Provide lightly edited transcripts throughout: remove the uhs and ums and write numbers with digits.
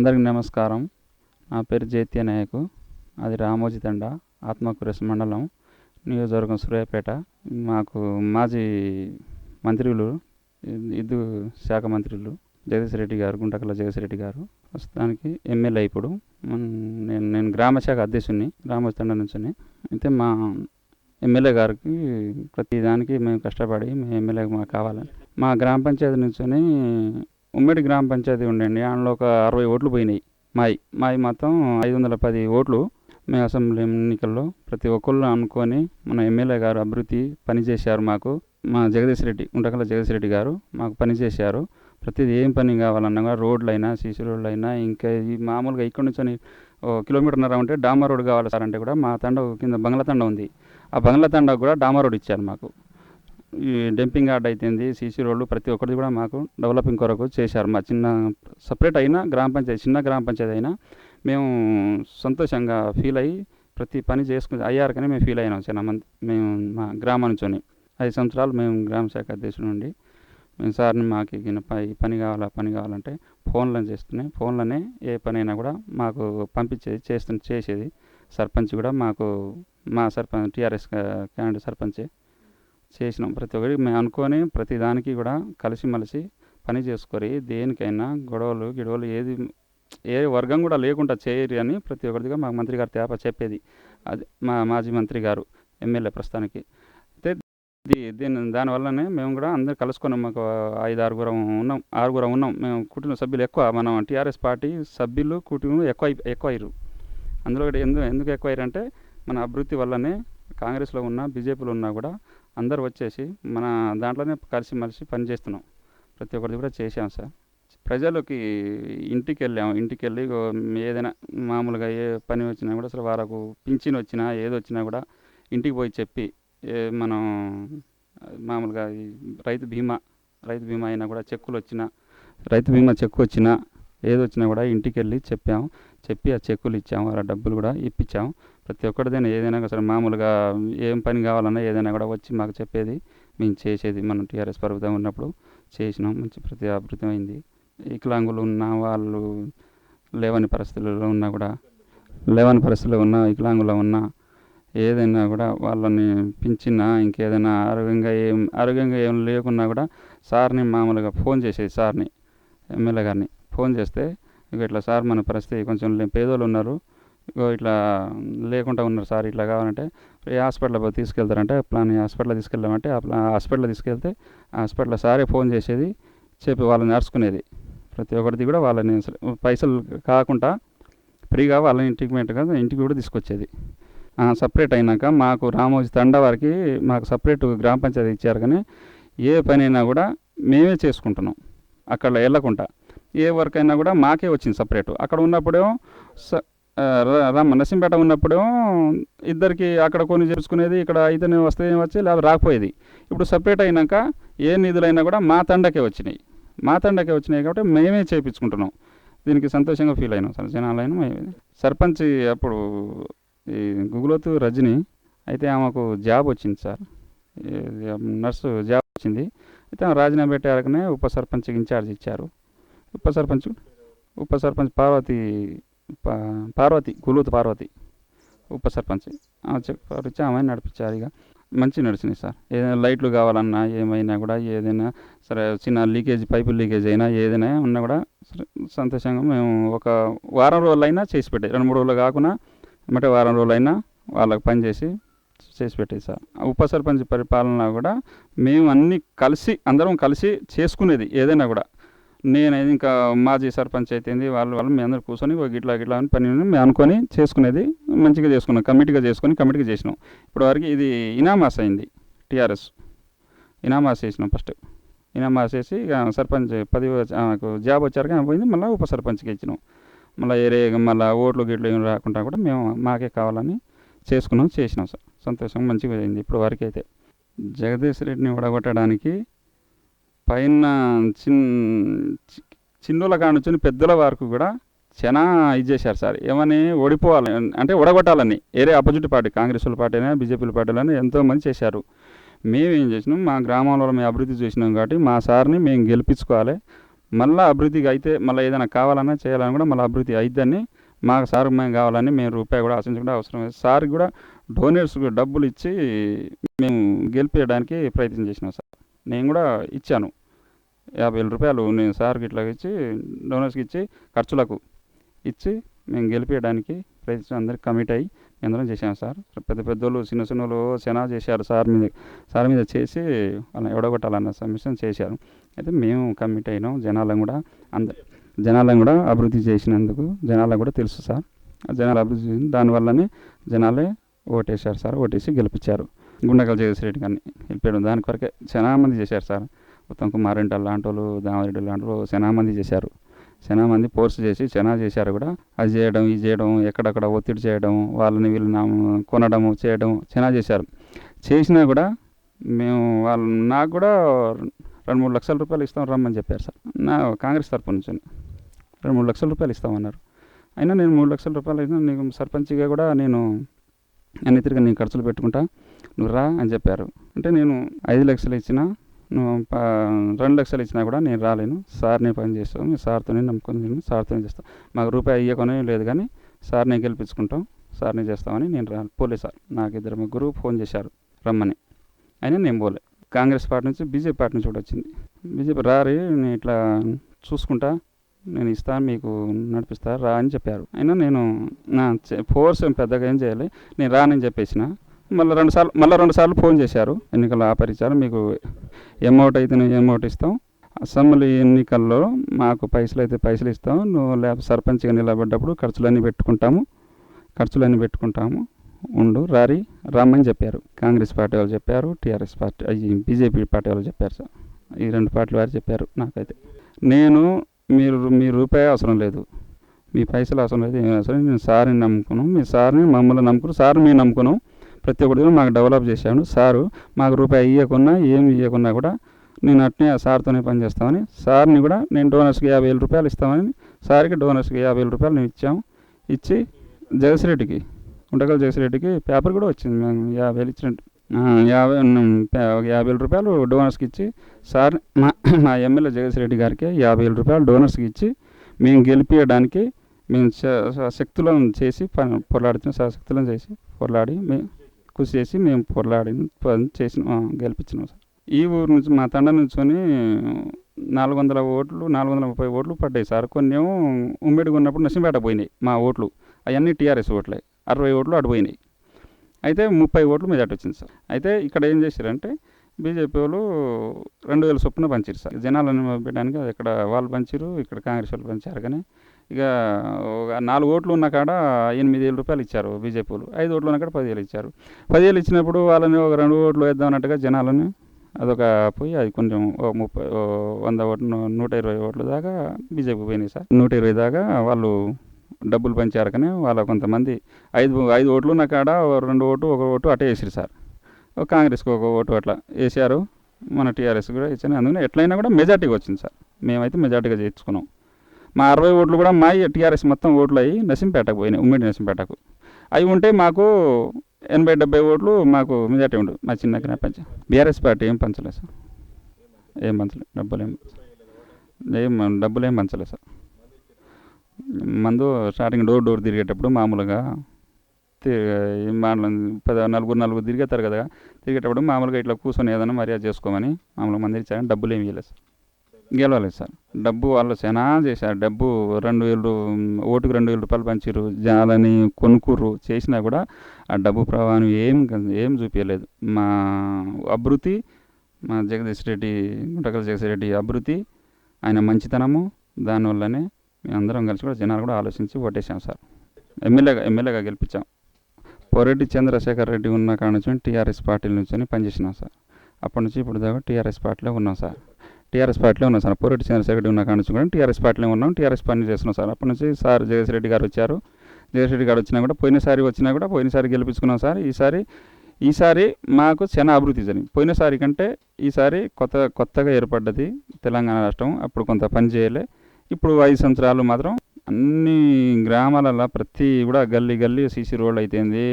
అందరికి నమస్కారం. నా పేరు జైత్య నాయకు. అది రామోజీ తండ, ఆత్మకూరు మండలం, నియోజకవర్గం సూర్యాపేట. మాకు మాజీ మంత్రులు, ఇద్దు శాఖ మంత్రులు జగదీష్ రెడ్డి గారు, గుంటకల్ల జగదీష్ రెడ్డి గారు. ప్రస్తుతానికి ఎమ్మెల్యే ఇప్పుడు. నేను గ్రామ శాఖ అధ్యక్షుడిని, రామోజీ తండ నుంచి. అయితే మా ఎమ్మెల్యే గారికి ప్రతి దానికి మేము కష్టపడి మేము ఎమ్మెల్యే మాకు కావాలని మా గ్రామ పంచాయతీ నుంచి ఉమ్మడి గ్రామ పంచాయతీ ఉండండి. అందులో ఒక 60 ఓట్లు పోయినాయి. మాయి మొత్తం 510 ఓట్లు. మేము అసెంబ్లీ ఎన్నికల్లో ప్రతి ఒక్కళ్ళు అనుకొని మన ఎమ్మెల్యే గారు అభివృద్ధి పనిచేశారు. మాకు మా జగదీష్ రెడ్డి, గుంటకల్ల జగదీష్ రెడ్డి గారు మాకు పనిచేశారు. ప్రతిదీ ఏం పని కావాలన్నా కూడా, రోడ్లైనా, సీసీ రోడ్లైనా, ఇంకా ఈ మామూలుగా ఇక్కడ నుంచి కిలోమీటర్న్నర ఉంటే డామర్ రోడ్ కావాలి సార్ అంటే కూడా మా తండ కింద బంగ్లా తండ ఉంది. ఆ బంగ్లా తండకు కూడా డామర్ రోడ్ ఇచ్చారు మాకు. ఈ డంపింగ్ యార్డ్ అయితేంది, సీసీ రోడ్లు ప్రతి ఒక్కటి కూడా మాకు డెవలపింగ్ కొరకు చేశారు. మా చిన్న సపరేట్ అయినా గ్రామ పంచాయతీ, చిన్న గ్రామ పంచాయతీ అయినా మేము సంతోషంగా ఫీల్ అయ్యి ప్రతి పని చేసుకుని అయ్యారు. కానీ మేము ఫీల్ అయినాం చాలా మంది. మేము మా గ్రామం నుంచి 5 సంవత్సరాలు మేము గ్రామ శాఖ అధ్యక్షుడు నుండి మేము సార్ని మాకు ఈ పని కావాలంటే ఫోన్లను చేస్తున్నాయి. ఫోన్లోనే ఏ పని అయినా కూడా మాకు పంపించేది చేసేది. సర్పంచ్ కూడా మాకు మా సర్పంచ్ టీఆర్ఎస్ క్యాండిడేట్ సర్పంచే చేసినాం. ప్రతి ఒక్కటి మేము అనుకొని ప్రతి దానికి కూడా కలిసిమెలిసి పని చేసుకొని దేనికైనా గిడవలు ఏ వర్గం కూడా లేకుండా చేయరు అని ప్రతి ఒక్కరిగా మా మంత్రి గారు తేప చెప్పేది. అది మా మాజీ మంత్రి గారు, ఎమ్మెల్యే ప్రస్తుతానికి. అయితే దానివల్లనే మేము కూడా అందరూ కలుసుకొని మాకు 6 ఉన్నాం. మేము కుటుంబ సభ్యులు ఎక్కువ. మనం టీఆర్ఎస్ పార్టీ సభ్యులు కుటుంబం ఎక్కువ అయ్యారు. అందులో కూడా ఎందుకు ఎక్కువ అయ్యారంటే మన అభివృద్ధి వల్లనే. కాంగ్రెస్లో ఉన్నా, బీజేపీలో ఉన్నా కూడా అందరూ వచ్చేసి మన దాంట్లోనే కలిసిమెలిసి పని చేస్తున్నాం. ప్రతి ఒక్కరిది కూడా చేసాం సార్. ప్రజలకి ఇంటికి వెళ్ళి ఏదైనా మామూలుగా ఏ పని వచ్చినా కూడా అసలు వాళ్ళకు పింఛన్ వచ్చినా ఏదొచ్చినా కూడా ఇంటికి పోయి చెప్పి, మనం మామూలుగా ఈ రైతు బీమా అయినా కూడా రైతు బీమా చెక్కు వచ్చినా ఏదొచ్చినా కూడా ఇంటికి వెళ్ళి చెప్పి ఆ చెక్కులు ఇచ్చాము. ఆ డబ్బులు కూడా ఇప్పించాము. ప్రతి ఒక్కటిదైనా ఏదైనా సరే మామూలుగా ఏం పని కావాలన్నా ఏదైనా కూడా వచ్చి మాకు చెప్పేది, మేము చేసేది. మనం టీఆర్ఎస్ ప్రభుత్వం ఉన్నప్పుడు చేసినాం. మంచి ప్రతి అభివృద్ధి అయింది. వికలాంగులు ఉన్న వాళ్ళు లేవని పరిస్థితుల్లో ఉన్న వికలాంగులు ఉన్నా ఏదైనా కూడా వాళ్ళని పింఛినా ఇంకేదైనా ఆరోగ్యంగా ఏం లేకున్నా కూడా సార్ని మామూలుగా ఫోన్ చేసేది. సార్ని, ఎమ్మెల్యే గారిని ఫోన్ చేస్తే, ఇట్లా సార్ మన పరిస్థితి కొంచెం పేదోళ్ళు ఉన్నారు, ఇట్లా లేకుండా ఉన్నారు సార్, ఇట్లా కావాలంటే ఏ హాస్పిటల్ తీసుకెళ్తారంటే హాస్పిటల్ తీసుకెళ్ళామంటే హాస్పిటల్ తీసుకెళ్తే హాస్పిటల్ సారే ఫోన్ చేసేది, చెప్పి వాళ్ళని నడుచుకునేది. ప్రతి ఒక్కరిది కూడా వాళ్ళని పైసలు కాకుండా ఫ్రీగా వాళ్ళని ఇంటికి కూడా తీసుకొచ్చేది. సపరేట్ అయినాక మాకు రామోజీ తండ వారికి మాకు సపరేట్ గ్రామ పంచాయతీ ఇచ్చారు. కానీ ఏ పని అయినా కూడా మేమే చేసుకుంటున్నాం. అక్కడ వెళ్ళకుండా ఏ వర్క్ అయినా కూడా మాకే వచ్చింది సపరేటు. అక్కడ ఉన్నప్పుడేమో నరసింపేట ఉన్నప్పుడేమో ఇద్దరికి అక్కడ కొన్ని చేసుకునేది, ఇక్కడ అయితేనే వచ్చి లేదా రాకపోయేది. ఇప్పుడు సపరేట్ అయినాక ఏ నిధులైనా కూడా మా తండకే వచ్చినాయి కాబట్టి మేమే చేయించుకుంటున్నాం. దీనికి సంతోషంగా ఫీల్ అయినాం సార్. జనాలైనా సర్పంచ్ అప్పుడు ఈ గుగులోతు రజని అయితే ఆమెకు జాబ్ వచ్చింది సార్, నర్సు జాబ్ వచ్చింది. అయితే ఆమె రాజీనామా పెట్టాకనే ఉప సర్పంచ్ ఇన్ఛార్జ్ ఇచ్చారు. ఉప సర్పంచ్ పార్వతి, గుగులోతు పార్వతి ఉప సర్పంచ్ ఇచ్చి ఆమె నడిపించారు. ఇక మంచి నడిచినాయి సార్. ఏదైనా లైట్లు కావాలన్నా ఏమైనా కూడా ఏదైనా సరే, చిన్న పైపు లీకేజ్ అయినా ఏదైనా ఉన్నా కూడా సంతోషంగా మేము ఒక వారం రోజులైనా చేసి పెట్టేది. 2-3 రోజులు కాకుండా వారం రోజులైనా వాళ్ళకి పని చేసి పెట్టేది సార్. ఉప సర్పంచ్ పరిపాలన కూడా మేము అందరం కలిసి చేసుకునేది. ఏదైనా కూడా నేనైతే ఇంకా మాజీ సర్పంచ్ అయితేంది వాళ్ళు మేము అందరూ కూర్చొని ఇట్లా అని పని మేము అనుకొని చేసుకునేది. మంచిగా చేసుకున్నాం, కమిటీగా చేసినాం. ఇప్పుడు వరకు ఇది ఇనామాస్ అయింది. టీఆర్ఎస్ ఇనామాస్ చేసినాం. ఫస్ట్ ఇనామాస్ చేసి సర్పంచ్ జాబ్ వచ్చాక పోయింది. మళ్ళీ ఉప సర్పంచ్కి ఇచ్చినాం. మళ్ళీ ఓట్లు ఏం రాకుండా కూడా మేము మాకే కావాలని చేసినాం సార్. సంతోషం మంచిగా అయింది ఇప్పుడు వరకు. అయితే జగదీష్ రెడ్డిని ఓడగొట్టడానికి పైన చిన్నోళ్ళ కానుంచి పెద్దల వరకు కూడా చాలా ఇది చేశారు సార్. ఏమని ఓడిపోవాలి అంటే ఓడగొట్టాలని ఏరే ఆపోజిట్ పార్టీ, కాంగ్రెస్ పార్టీ అయినా బీజేపీ పార్టీలని ఎంతోమంది చేశారు. మేమేం చేసినాం, మా గ్రామంలో మేము అభివృద్ధి చేసినాం కాబట్టి మా సార్ని మేము గెలిపించుకోవాలి. మళ్ళీ అభివృద్ధికి అయితే మళ్ళీ ఏదైనా కావాలన్నా చేయాలన్నా కూడా మళ్ళీ అభివృద్ధి అయిద్దని మాకు సార్ మేము కావాలని మేము రూపాయి కూడా ఆశించకుండా అవసరం లేదు. సార్కి కూడా డోనర్స్ డబ్బులు ఇచ్చి మేము గెలిపించడానికి ప్రయత్నం చేసినాం సార్. నేను కూడా ఇచ్చాను 50,000 రూపాయలు నేను సార్కి ఇట్లా ఇచ్చి డోనర్స్కి ఇచ్చి ఖర్చులకు ఇచ్చి మేము గెలిపించడానికి ప్రయత్నం అందరికి కమిట్ అయ్యి అందరం చేశాం సార్. పెద్ద పెద్దోళ్ళు చిన్న చిన్నోళ్ళు చాలా చేశారు సార్ మీద చేసి వాళ్ళని ఎడగొట్టాలన్న సమస్యను చేశారు. అయితే మేము కమిట్ అయినాం. జనాలను కూడా అభివృద్ధి చేసినందుకు జనాలకు కూడా తెలుసు సార్. జనాలు అభివృద్ధి చేసింది దానివల్లనే జనాలే ఓటేశారు సార్. ఓటేసి గెలిపించారు. గుండకల్ జగదీశ్రెడ్డి గారిని గెలిపాడు. దాని కొరకే చాలా మంది చేశారు సార్. ఉత్తమ్ కుమార్ రెడ్డి లాంటి వాళ్ళు, దామరెడ్డి లాంటి వాళ్ళు చాలా మంది చేశారు. చాలా మంది ఫోర్స్ చేసి చాలా చేశారు కూడా. అది చేయడం ఇది చేయడం ఎక్కడక్కడ ఒత్తిడి చేయడం వాళ్ళని వీళ్ళని కొనడము చేయడం చాలా చేశారు. చేసినా కూడా మేము నాకు కూడా 2-3 లక్షల రూపాయలు ఇస్తాం రమ్మని చెప్పారు సార్. నా కాంగ్రెస్ తరపు నుంచి 2-3 లక్షల రూపాయలు ఇస్తామన్నారు. అయినా నేను 3 లక్షల రూపాయలు అయినా నీకు సర్పంచ్గా కూడా నేను అన్ని తిరిగి నేను ఖర్చులు పెట్టుకుంటా నువ్వు రా అని చెప్పారు. అంటే నేను 5 లక్షలు ఇచ్చినా నువ్వు 2 లక్షలు ఇచ్చినా కూడా నేను రాలేను. సార్ని పని చేస్తాం, మీ సార్తోనే నమ్ముకొని సార్తోనే చేస్తాం. మాకు రూపాయి ఇవ్వకొనే లేదు కానీ సార్ని గెలిపించుకుంటాం, సార్ని చేస్తామని నేను పోలే సార్. నాకు 2-3 ఫోన్ చేశారు రమ్మని. అయినా నేను పోలే. కాంగ్రెస్ పార్టీ నుంచి బీజేపీ పార్టీ నుంచి కూడా వచ్చింది. బీజేపీ రారి నేను ఇట్లా చూసుకుంటా నేను ఇస్తాను మీకు నడిపిస్తా రా అని చెప్పారు. అయినా నేను నా ఫోర్స్ పెద్దగా ఏం చేయాలి నేను రానని చెప్పేసిన. మళ్ళీ 2 సార్లు ఫోన్ చేశారు. ఎన్నికలు ఆపరిచారు. మీకు అమౌంట్ అయితే అమౌంట్ ఇస్తాం, అసెంబ్లీ ఎన్నికల్లో మాకు పైసలు అయితే పైసలు ఇస్తాం, నువ్వు లేకపోతే సర్పంచ్గా నిలబడ్డప్పుడు ఖర్చులన్నీ పెట్టుకుంటాము ఉండు రమ్మని చెప్పారు. కాంగ్రెస్ పార్టీ వాళ్ళు చెప్పారు, టీఆర్ఎస్ పార్టీ బీజేపీ పార్టీ వాళ్ళు చెప్పారు సార్. ఈ 2 పార్టీల వారు చెప్పారు. నాకైతే మీ రూపాయి అవసరం లేదు, మీ పైసలు అవసరం లేదు, ఏమి అవసరం. నేను సార్ని నమ్ముకున్నాం, మీ సార్ని మమ్మల్ని నమ్ముకున్నాం, సార్ని మేము నమ్ముకున్నాం. ప్రతి ఒక్కటి మాకు డెవలప్ చేశాడు సారు. మాకు రూపాయి ఇవ్వకున్నా ఏమి ఇవ్వకున్నా కూడా నేను అట్నే ఆ సార్తోనే పనిచేస్తామని సార్ని కూడా నేను డోనర్స్కి 50,000 రూపాయలు ఇస్తామని సార్కి డోనర్స్కి 50,000 రూపాయలు నేను ఇచ్చి జగదీశ్రెడ్డికి గుంటకల్ జగదీశ్రెడ్డికి పేపర్ కూడా వచ్చింది. మేము 50,000 ఇచ్చినట్టు 50,000 రూపాయలు డోనర్స్కి ఇచ్చి సార్ మా ఎమ్మెల్యే జగదీశ్రెడ్డి గారికి 50,000 రూపాయలు డోనర్స్కి ఇచ్చి మేము గెలిపించడానికి మేము శక్తులను చేసి శక్తులను చేసి పోరాడి మేము కృషి చేసి మేము గెలిపించినాం సార్. ఈ ఊరు నుంచి మా తండ నుంచొని 400 ఓట్లు 430 ఓట్లు పడ్డాయి సార్. కొన్ని ఏమో ఉమ్మడిగా ఉన్నప్పుడు నర్సింపేట పోయినాయి మా ఓట్లు, అవన్నీ టీఆర్ఎస్ ఓట్లే. 60 ఓట్లు అటు పోయినాయి. అయితే 30 ఓట్లు మెజార్టీ వచ్చింది సార్. అయితే ఇక్కడ ఏం చేశారంటే బీజేపీ వాళ్ళు 2,000 చొప్పున పంచారు సార్. జనాలను పెట్టడానికి ఇక్కడ వాళ్ళు పంచారు, ఇక్కడ కాంగ్రెస్ వాళ్ళు పంచారు. కానీ ఇక 4 ఓట్లు ఉన్న కాడ 8,000 రూపాయలు ఇచ్చారు బీజేపీ వాళ్ళు. 5 ఓట్లు ఉన్న కాడ 10,000 ఇచ్చారు. 10,000 ఇచ్చినప్పుడు వాళ్ళని ఒక 2 ఓట్లు వేద్దాం అన్నట్టుగా జనాలని అదొక పోయి అది కొంచెం 100 ఓట్లు 120 ఓట్ల దాకా బీజేపీ పోయినాయి సార్. 120 దాకా వాళ్ళు డబ్బులు పంచారు. కానీ వాళ్ళ కొంతమంది 5 ఓట్లు ఉన్న కాడ 2 ఓటు 1 ఓటు అటే వేసారు సార్. కాంగ్రెస్కి 1 ఓటు అట్లా వేసారు. మన టీఆర్ఎస్ కూడా ఇచ్చాను. అందుకని ఎట్లయినా కూడా మెజార్టీగా వచ్చింది సార్. మేమైతే మెజార్టీగా చేర్చుకున్నాం. మా 60 ఓట్లు కూడా మా టీఆర్ఎస్ మొత్తం ఓట్లు అయ్యి నర్సింపేటకు పోయినాయి, ఉమ్మడి నర్సింపేటకు. అవి ఉంటే మాకు 80-70 ఓట్లు మాకు మెజార్టీ ఉండదు. మా చిన్న పంచాం. బీఆర్ఎస్ పార్టీ ఏం పంచలేదు సార్, ఏం పంచలేదు. డబ్బులు ఏం పంచలేదు సార్. మందు స్టార్టింగ్ డోర్ తిరిగేటప్పుడు మామూలుగా నలుగురు తిరిగేస్తారు కదా, తిరిగేటప్పుడు మామూలుగా ఇట్లా కూర్చొని ఏదైనా మర్యాద చేసుకోమని మామూలుగా మంది ఇచ్చారు. డబ్బులు ఏమి ఇవ్వలేదు సార్. గెలవలేదు సార్. డబ్బు వాళ్ళు చాలా చేశారు. డబ్బు 2,000 ఓటుకు 2,000 రూపాయలు పంచారు. జనాలని కొనుక్కుర్రు. చేసినా కూడా ఆ డబ్బు ప్రభావం ఏం చూపించలేదు. మా అభివృద్ధి, మా గుంటకల్ జగదీశ్రెడ్డి అభివృద్ధి, ఆయన మంచితనము, దానివల్లనే మేమందరం కలిసి కూడా జనాలు కూడా ఆలోచించి ఓటేసాం సార్. ఎమ్మెల్యేగా గెలిపించాం. పొరెడ్డి చంద్రశేఖర్ రెడ్డి ఉన్న కాడ నుంచి టీఆర్ఎస్ పార్టీ నుంచి పనిచేసినాం సార్. అప్పటి నుంచి ఇప్పుడు దాకా టీఆర్ఎస్ పార్టీలో ఉన్నాం సార్. పొరెడ్డి చంద్రశేఖర్ రెడ్డి ఉన్న కాడ నుంచి కూడా టీఆర్ఎస్ పార్టీలో ఉన్నాం. టీఆర్ఎస్ పని చేస్తున్నాం సార్. అప్పటి నుంచి సార్ జగదీశ్రెడ్డి గారు వచ్చారు. జగదీశ్రెడ్డి గారు వచ్చినా కూడా పోయినసారి గెలిపించుకున్నాం సార్. ఈసారి మాకు చాలా అభివృద్ధి జరిగింది. పోయినసారి కంటే ఈసారి కొత్తగా ఏర్పడ్డది తెలంగాణ రాష్ట్రం. అప్పుడు కొంత పని చేయలే. ఇప్పుడు 5 సంవత్సరాలు మాత్రం అన్ని గ్రామాలలో ప్రతి కూడా గల్లీ సీసీ రోడ్లు అయితేంది,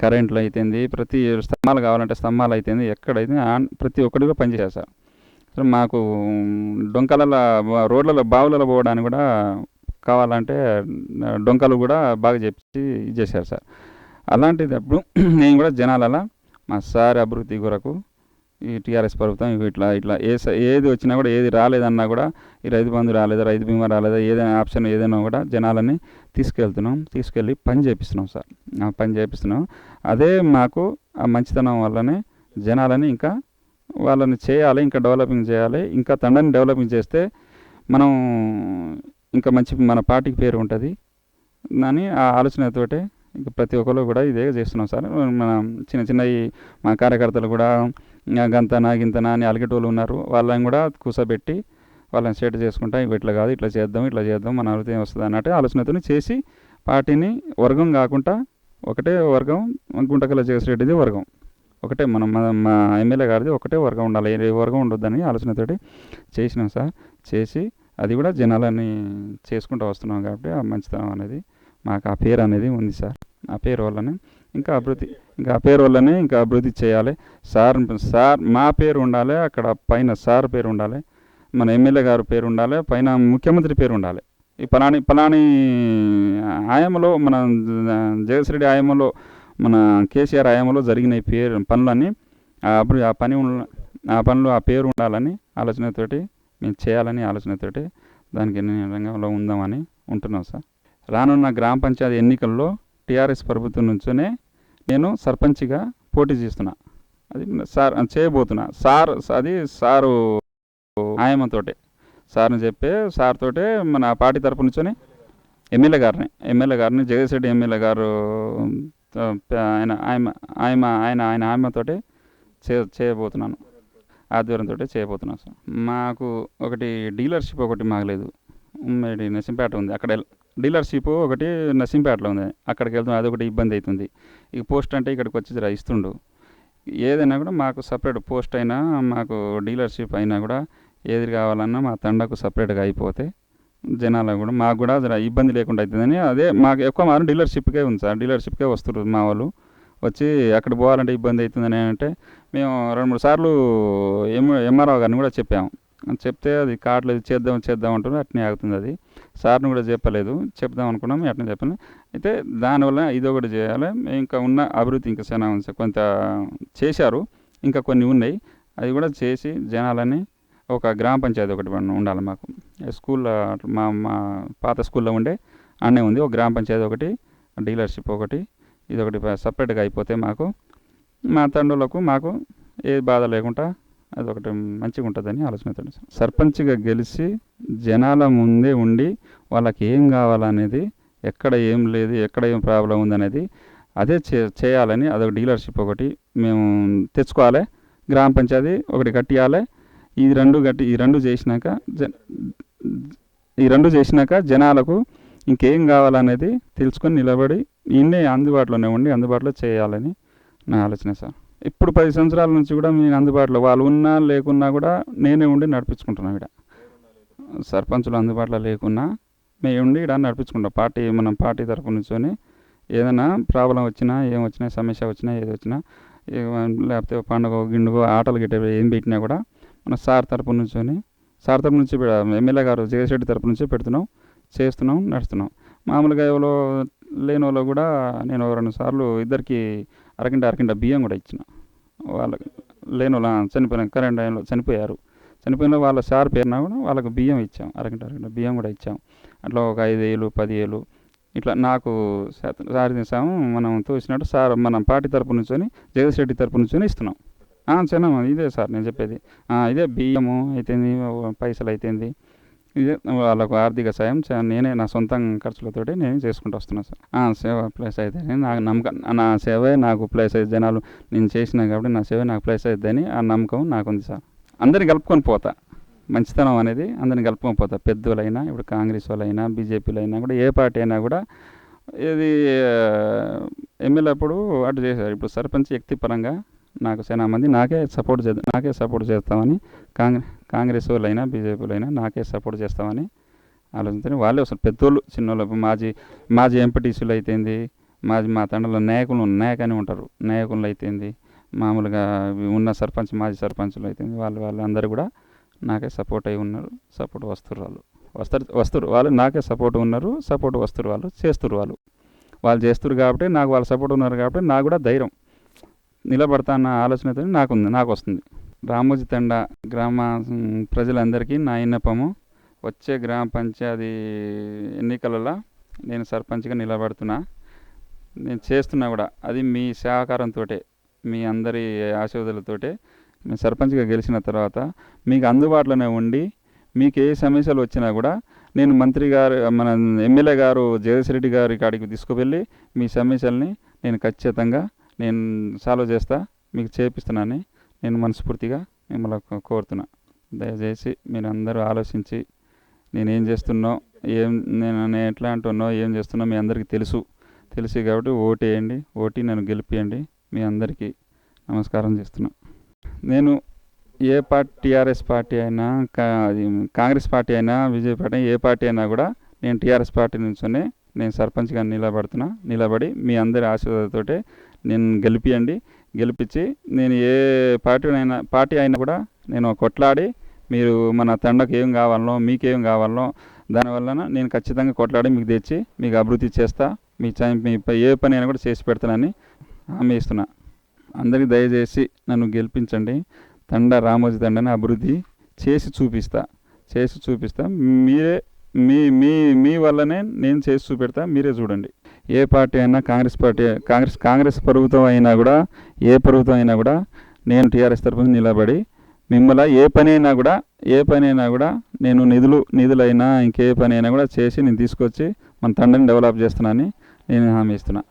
కరెంట్లు అయితేంది, ప్రతి స్తంభాలు కావాలంటే స్తంభాలు అయితేంది, ఎక్కడైతే ప్రతి ఒక్కటి కూడా పనిచేశారు సార్. సో మాకు డొంకలలో రోడ్లలో బావులలో పోవడానికి కూడా కావాలంటే డొంకలు కూడా బాగా చెప్పి ఇది చేశారు సార్. అలాంటిది అప్పుడు నేను కూడా జనాలలో మా సార్ అభివృద్ధి కొరకు ఈ టీఆర్ఎస్ ప్రభుత్వం ఇట్లా ఇట్లా ఏది వచ్చినా కూడా ఏది రాలేదన్నా కూడా ఈ రైతు బంధు రాలేదా, రైతు బీమా రాలేదా, ఏదైనా ఆప్షన్ ఏదైనా కూడా జనాలని తీసుకెళ్ళి పని చేపిస్తున్నాం సార్. ఆ పని చేపిస్తున్నాం. అదే మాకు ఆ మంచితనం వల్లనే జనాలని ఇంకా వాళ్ళని చేయాలి, ఇంకా డెవలపింగ్ చేయాలి, ఇంకా తండ్రిని డెవలపింగ్ చేస్తే మనం ఇంకా మంచి మన పార్టీకి పేరు ఉంటుంది అని ఆ ఆలోచనతోటే ఇంకా ప్రతి ఒక్కరు కూడా ఇదే చేస్తున్నాం సార్. మన చిన్నవి మా కార్యకర్తలు కూడా గంతనా గింతనా అని అలిగేటోళ్ళు ఉన్నారు. వాళ్ళని కూడా కూర్చోబెట్టి వాళ్ళని సెట్ చేసుకుంటా ఇట్లా కాదు ఇట్లా చేద్దాం మన అభివృద్ధి వస్తుంది అన్నట్టు ఆలోచనతో చేసి పార్టీని వర్గం కాకుండా ఒకటే వర్గం, గుంటకల్ల జగసిరెడ్డిది వర్గం ఒకటే, మా ఎమ్మెల్యే గారిది ఒకటే వర్గం ఉండాలి, ఏ వర్గం ఉండొద్దని ఆలోచనతోటి చేసినాం సార్. చేసి అది కూడా జనాలని చేసుకుంటూ వస్తున్నాం కాబట్టి ఆ మంచితనం అనేది మాకు ఆ పేరు అనేది ఉంది సార్. ఆ పేరు వల్లనే ఇంకా అభివృద్ధి చేయాలి సార్. మా పేరు ఉండాలి, అక్కడ పైన సార్ పేరు ఉండాలి, మన ఎమ్మెల్యే గారు పేరు ఉండాలి, పైన ముఖ్యమంత్రి పేరు ఉండాలి. ఈ పలాని ఆయామలో మన జగసిరెడ్డి ఆయామలో మన కేసీఆర్ ఆయామలో జరిగిన పనులన్నీ ఆ పనులు ఆ పేరు ఉండాలని ఆలోచనతోటి మేము చేయాలని ఆలోచనతోటి దానికి రంగంలో ఉందామని ఉంటున్నాం సార్. రానున్న గ్రామ పంచాయతీ ఎన్నికల్లో టీఆర్ఎస్ ప్రభుత్వం నుంచే నేను సర్పంచ్గా పోటీ చేస్తున్నా. అది సార్ చేయబోతున్నా సార్. అది సారు ఆయమతోటే సార్ని చెప్పే సార్తోటే మన పార్టీ తరపు నుంచొని ఎమ్మెల్యే గారిని జగదీశ్రెడ్డి ఎమ్మెల్యే గారు ఆయన ఆయమతోటే చేయబోతున్నాను, ఆధ్వర్యంతో చేయబోతున్నాను సార్. మాకు ఒకటి డీలర్షిప్ ఒకటి మాగలేదు, ఉమ్మడి నర్సింపేట ఉంది, అక్కడ డీలర్షిప్ ఒకటి నర్సింపేటలో ఉంది, అక్కడికి వెళ్తాం, అదొకటి ఇబ్బంది అవుతుంది. ఇక పోస్ట్ అంటే ఇక్కడికి వచ్చి ఇస్తుండు. ఏదైనా కూడా మాకు సపరేట్ పోస్ట్ అయినా మాకు డీలర్షిప్ అయినా కూడా ఏది కావాలన్నా మా తండకు సపరేట్గా అయిపోతే జనాలకు కూడా మాకు కూడా ఇబ్బంది లేకుండా అవుతుందని అదే మాకు ఎక్కువ మాత్రం డీలర్షిప్కే ఉంది సార్. డీలర్షిప్కే వస్తారు మా వాళ్ళు. వచ్చి అక్కడ పోవాలంటే ఇబ్బంది అవుతుందని అంటే మేము 2-3 సార్లు ఎంఆర్ఓ గారిని కూడా చెప్పాము. చెప్తే అది కావట్లేదు, చేద్దాం అంటున్నారు, అట్నే ఆగుతుంది. అది సార్ని కూడా చెప్పలేదు, చెప్దాం అనుకున్నాం, అట్నే చెప్పాలి. అయితే దానివల్ల ఇదొకటి చేయాలి. ఇంకా ఉన్న అభివృద్ధి ఇంకా చాలా ఉంది, కొంత చేశారు, ఇంకా కొన్ని ఉన్నాయి. అది కూడా చేసి జనాలని ఒక గ్రామ పంచాయతీ ఒకటి ఉండాలి మాకు. స్కూల్లో మా పాత స్కూల్లో ఉండే అన్నే ఉంది ఒక గ్రామ పంచాయతీ ఒకటి, డీలర్షిప్ ఒకటి, ఇదొకటి సపరేట్గా అయిపోతే మాకు మా తండ్రులకు మాకు ఏ బాధ లేకుండా అదొకటి మంచిగా ఉంటుందని ఆలోచనతో సర్పంచ్గా గెలిచి జనాల ముందే ఉండి వాళ్ళకి ఏం కావాలనేది, ఎక్కడ ఏం లేదు, ఎక్కడ ఏం ప్రాబ్లం ఉందనేది అదే చేయాలని అదొక డీలర్షిప్ ఒకటి మేము తెచ్చుకోవాలి. గ్రామ పంచాయతీ ఒకటి కట్టియాలి. ఈ రెండు చేసినాక జనాలకు ఇంకేం కావాలనేది తెలుసుకొని నిలబడి ఈయనే అందుబాటులో చేయాలని నా ఆలోచన సార్. ఇప్పుడు 10 సంవత్సరాల నుంచి కూడా నేను అందుబాటులో, వాళ్ళు ఉన్నా లేకున్నా కూడా నేనే ఉండి నడిపించుకుంటున్నాను. ఇక్కడ సర్పంచులు అందుబాటులో లేకున్నా మేము ఉండి ఇక్కడ నడిపించుకుంటాం. మనం పార్టీ తరఫు నుంచొని ఏదైనా ప్రాబ్లం వచ్చినా, ఏం వచ్చినా, సమస్య వచ్చినా, ఏది వచ్చినా, లేకపోతే పండుగ గిండుగో ఆటలు గిట్ట ఏం పెట్టినా కూడా మన సార్ తరపు నుంచి ఎమ్మెల్యే గారు జగదీశ్రెడ్డి తరపు నుంచి పెడుతున్నాం, చేస్తున్నాం, నడుస్తున్నాం. మామూలుగా ఎవరో లేని వాళ్ళు కూడా నేను 2 సార్లు ఇద్దరికి అరకింట బియ్యం కూడా ఇచ్చిన. వాళ్ళకి లేని వాళ్ళు చనిపోయిన కరెంట్ టైంలో చనిపోయిన వాళ్ళ సార్ పేరున కూడా వాళ్ళకు బియ్యం ఇచ్చాం, అరకింట బియ్యం కూడా ఇచ్చాం. అట్లా ఒక 5,000, 10,000 ఇట్లా నాకు సార్ చేసాము. మనం తోసినట్టు సార్ మన పార్టీ తరపు నుంచి జగదీశ్రెడ్డి తరపు నుంచి ఇస్తున్నాం. చిన్న ఇదే సార్ నేను చెప్పేది. ఇదే బియ్యము అయితేంది, పైసలు అయితేంది, ఇదే వాళ్ళకు ఆర్థిక సాయం నేనే నా సొంత ఖర్చులతోటి నేను చేసుకుంటూ వస్తున్నాను సార్. సేవ ప్లస్ అయితే నాకు నమ్మకం, నా సేవే నాకు ప్లస్ అయితే, జనాలు నేను చేసినా కాబట్టి నా సేవ నాకు ప్లస్ అవుతుందని ఆ నమ్మకం నాకుంది సార్. అందరిని కలుపుకొని పోతా, మంచితనం అనేది అందరిని కలుపుకొని పోతా. పెద్దోళ్ళైనా, ఇప్పుడు కాంగ్రెస్ వాళ్ళైనా, బీజేపీలో అయినా కూడా, ఏ పార్టీ అయినా కూడా ఇది ఎమ్మెల్యే అప్పుడు అటు చేశారు. ఇప్పుడు సర్పంచ్ వ్యక్తిపరంగా నాకు చాలా మంది నాకే సపోర్ట్ చేస్తామని, కాంగ్రెస్ వాళ్ళైనా, బీజేపీలో అయినా నాకే సపోర్ట్ చేస్తామని ఆలోచించి వాళ్ళే వస్తారు. పెద్దోళ్ళు, చిన్నోళ్ళు, మాజీ ఎంపీటీసీలు అయితేంది, మా తండ్రుల నాయకులు ఉంటారు, నాయకులు అయితేంది, మామూలుగా ఉన్న మాజీ సర్పంచులు అయితేంది, వాళ్ళందరూ కూడా నాకే సపోర్ట్ అయి ఉన్నారు, సపోర్ట్ వస్తురు వాళ్ళు. వస్తురు వాళ్ళు నాకే సపోర్ట్ ఉన్నారు, సపోర్ట్ వస్తురు వాళ్ళు, చేస్తురు వాళ్ళు చేస్తురు కాబట్టి నాకు వాళ్ళు సపోర్ట్ ఉన్నారు కాబట్టి నాకు కూడా ధైర్యం నిలబడతా అన్న ఆలోచనతో నాకు వస్తుంది. రామోజీ తండా గ్రామ ప్రజలందరికీ నా విన్నపము, వచ్చే గ్రామ పంచాయతీ ఎన్నికలలో నేను సర్పంచ్గా నిలబడుతున్నా. నేను చేస్తున్నా కూడా అది మీ సహకారంతో, మీ అందరి ఆశీర్వాదాలతోటే నేను సర్పంచ్గా గెలిచిన తర్వాత మీకు అందుబాటులోనే ఉండి మీకు ఏ సమస్యలు వచ్చినా కూడా నేను మంత్రి గారు మన ఎమ్మెల్యే గారు జగదీష్ రెడ్డి గారి కాడికి తీసుకువెళ్ళి మీ సమస్యల్ని నేను ఖచ్చితంగా నేను సాల్వ్ చేస్తా, మీకు చేపిస్తున్నానని నేను మనస్ఫూర్తిగా మిమ్మల్ని కోరుతున్నా. దయచేసి మీరు అందరూ ఆలోచించి నేనేం చేస్తున్నో, నేను ఎట్లా అంటున్నో, ఏం చేస్తున్నో మీ అందరికీ తెలుసు కాబట్టి ఓటేయండి, ఓటి నన్ను గెలిపియండి. మీ అందరికీ నమస్కారం చేస్తున్నా. నేను ఏ పార్టీ, టీఆర్ఎస్ పార్టీ అయినా, కాంగ్రెస్ పార్టీ అయినా, బీజేపీ పార్టీ అయినా, ఏ పార్టీ అయినా కూడా నేను టీఆర్ఎస్ పార్టీ నుంచోనే నేను సర్పంచ్గా నిలబడి మీ అందరి ఆశీర్వాదంతో నేను గెలిపించి నేను ఏ పార్టీ అయినా కూడా నేను కొట్లాడి మీరు మన తండకు ఏం కావాలనో, మీకేం కావాలనో దానివల్ల నేను ఖచ్చితంగా కొట్లాడి మీకు తెచ్చి మీకు అభివృద్ధి చేస్తా. మీ ఏ పని అయినా కూడా చేసి పెడతానని హామీ ఇస్తున్నా. అందరికీ దయచేసి నన్ను గెలిపించండి. రామోజీ తండాని అభివృద్ధి చేసి చూపిస్తా. మీరే మీ వల్లనే నేను చేసి చూపెడతా, మీరే చూడండి. ఏ పార్టీ అయినా, కాంగ్రెస్ ప్రభుత్వం అయినా కూడా, ఏ ప్రభుత్వం అయినా కూడా నేను టీఆర్ఎస్ తరఫున నిలబడి మిమ్మల్ని ఏ పని అయినా కూడా నేను నిధులైనా ఇంకే పని అయినా కూడా చేసి నేను తీసుకొచ్చి మన తండ్రిని డెవలప్ చేస్తున్నానని నేను హామీ ఇస్తున్నా.